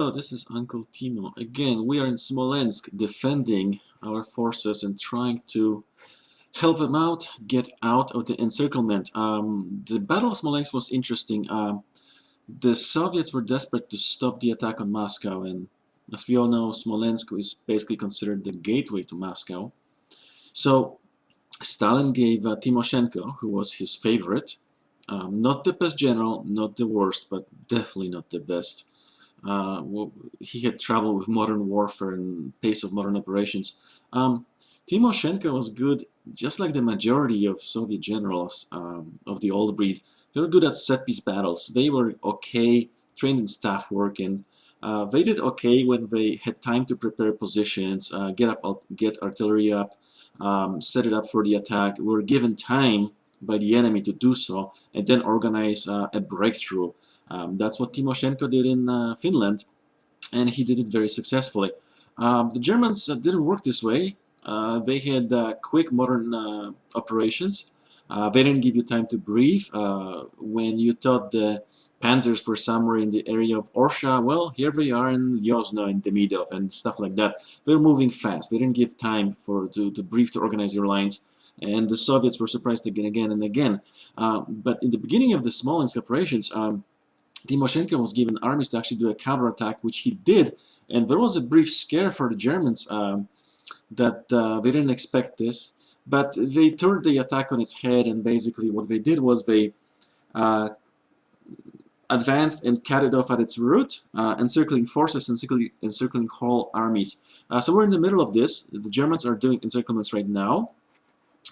Hello, this is Uncle Timo. Again, we are in Smolensk defending our forces and trying to help them out, get out of the encirclement. The Battle of Smolensk was interesting. The Soviets were desperate to stop the attack on Moscow, and as we all know, Smolensk is basically considered the gateway to Moscow. So Stalin gave Timoshenko, who was his favorite, not the best general, not the worst, but definitely not the best. He had trouble with modern warfare and pace of modern operations. Timoshenko was good, just like the majority of Soviet generals of the old breed. They were good at set-piece battles. They were okay, trained in staff work, and they did okay when they had time to prepare positions, get artillery up, set it up for the attack. We were given time by the enemy to do so, and then organize a breakthrough. That's what Timoshenko did in Finland, and he did it very successfully. The Germans didn't work this way. They had quick modern operations. They didn't give you time to breathe. When you thought the panzers were somewhere in the area of Orsha, well, here they are in Yozno and Demidov and stuff like that. They were moving fast. They didn't give time to breathe, to organize your lines. And the Soviets were surprised again and again. But in the beginning of the Smolensk operations, Timoshenko was given armies to actually do a counterattack, which he did, and there was a brief scare for the Germans that they didn't expect this, but they turned the attack on its head, and basically what they did was they advanced and cut it off at its root, encircling forces, encircling whole armies. So we're in the middle of this. The Germans are doing encirclements right now.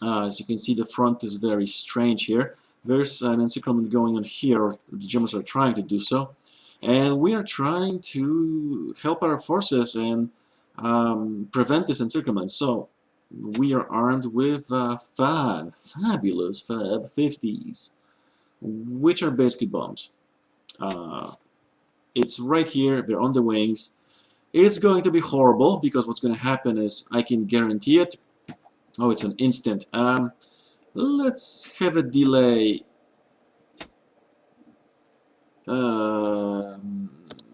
As you can see, the front is very strange here. There's an encirclement going on here, or the Germans are trying to do so, and we are trying to help our forces and prevent this encirclement. So we are armed with fabulous Fab 50s, which are basically bombs. It's right here, they're on the wings. It's going to be horrible, because what's going to happen is, I can guarantee it. Oh, it's an instant. Let's have a delay.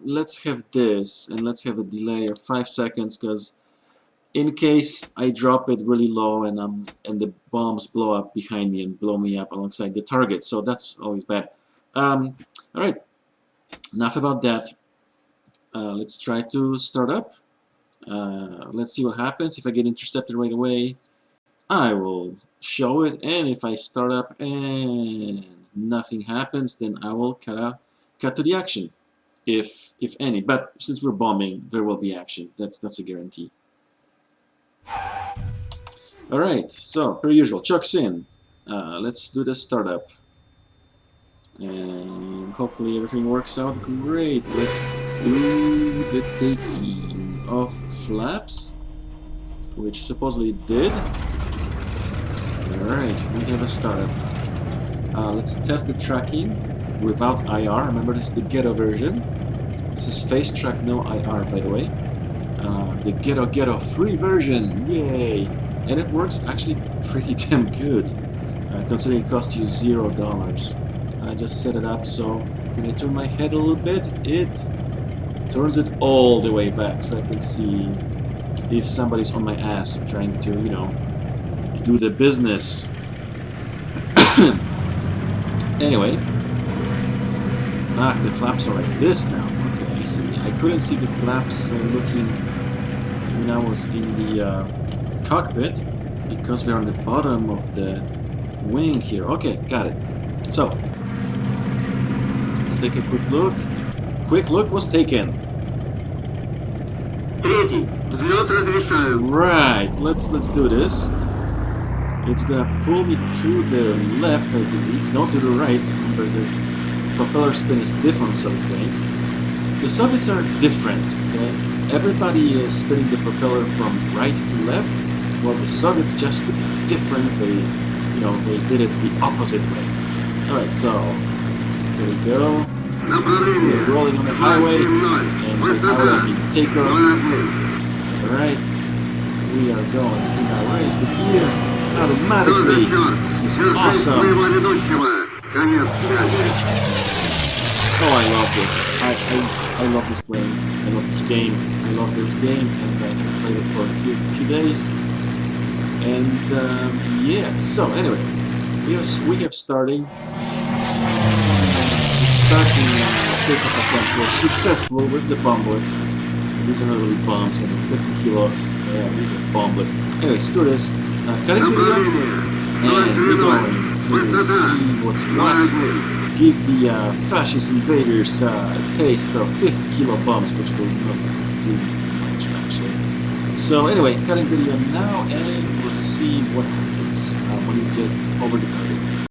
Let's have this, and let's have a delay of 5 seconds, because in case I drop it really low and the bombs blow up behind me and blow me up alongside the target, so that's always bad. All right, enough about that. Let's try to start up. Let's see what happens. If I get intercepted right away, I will show it, and if I start up and nothing happens, then I will cut to the action, if any. But since we're bombing, there will be action. That's a guarantee. All right, so per usual, chucks in. Let's do the startup, and hopefully everything works out great. Let's do the taking of flaps, which supposedly it did. Alright, we have a startup. Let's test the tracking without IR. Remember, this is the ghetto version. This is face track, no IR, by the way. The ghetto free version, yay! And it works actually pretty damn good, considering it costs you $0. I just set it up so when I turn my head a little bit, it turns it all the way back, so I can see if somebody's on my ass trying to, you know, do the business. Anyway, the flaps are like this now. Okay, I see. I couldn't see the flaps looking when I was in the cockpit, because we're on the bottom of the wing here. Okay, got it. So let's take a quick look. Quick look was taken. Right, let's do this. It's gonna pull me to the left, I believe, not to the right. Remember, the propeller spin is different on some planes. The Soviets are different, okay? Everybody is spinning the propeller from right to left, while the Soviets, just to be different, they did it the opposite way. Alright, so here we go. We're rolling on the highway, and the highway will be takeoff. Alright, we are going to now raise the gear automatically. This is awesome. Oh, I love this. I love this plane. I love this game. I love this game, and I haven't played it for a few days. And yeah. So anyway, we have starting. The starting takeoff attempt was successful with the bomblets. These are not really bombs, I mean 50 kilos. These are bomblets. Anyway, screw this. Cutting video, and we're going to see what's what. Give the fascist invaders a taste of 50 kilo bombs, which will not do much actually. So anyway, cutting video now, and we'll see what happens when we get over the target.